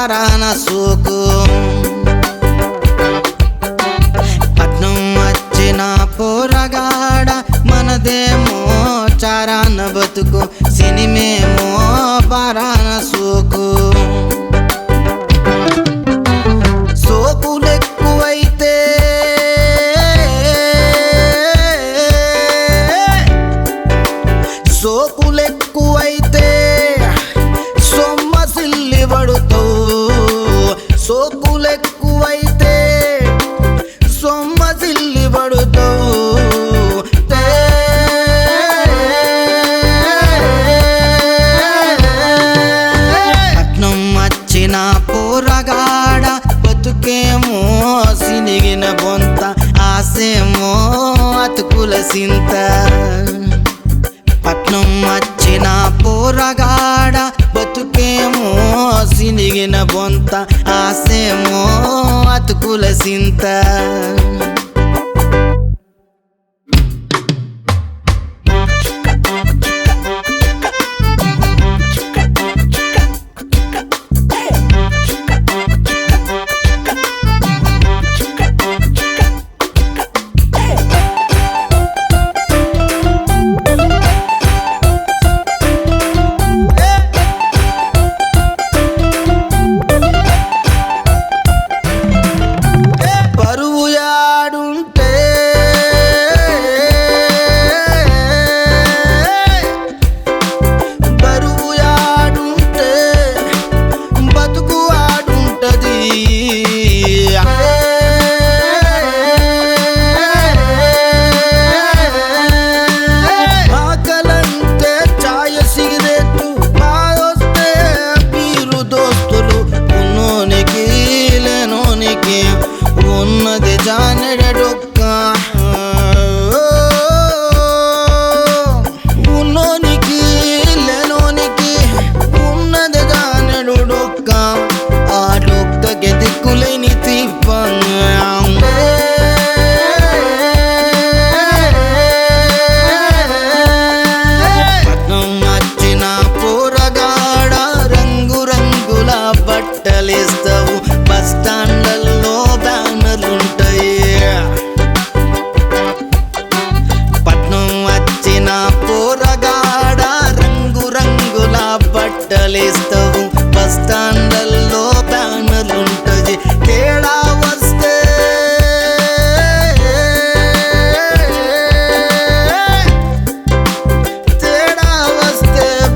పరాన సోకు పట్నం వచ్చిన పోరగాడ మనదేమో చారాన బతుకు సినిమేమో పరాన సోకు సోకులెక్కువైతే సొమ్మసిల్లి పడుతావు సోకులెక్కువైతే సొమ్మసిల్లి పడుతావు పట్నం వచ్చిన పోరగాడ బతుకేమో సినిగిన బొంత ఆసేమో అతుకుల సింత పట్నం వచ్చిన పోరగాడ బతుకేమో సినిగిన బొంత ఆసేమో అతుకుల సింత ఉన్నది జానెడొక్క ఉన్నోనికి లేనోనికి ఉన్నది జానెడొక్క ఆ డొక్కకి దిక్కులేని తిప్పంగా పట్నం వచ్చిన పోరగాడ రంగు రంగుల బట్టలేస్తావు బస్ స్టాండ్లలో పట్నం వచ్చిన పోరగాడ రంగు రంగుల బట్టలేస్తావు బస్ స్టాండ్లలో బ్యానర్లుంటది తేడా వస్తే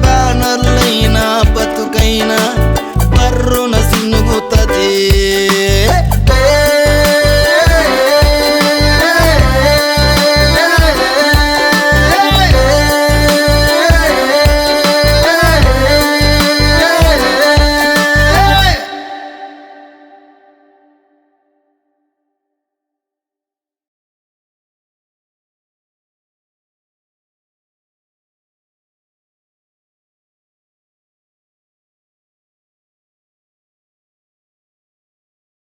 బ్యానర్లైనా బతుకైనా బర్రున సినుగుతది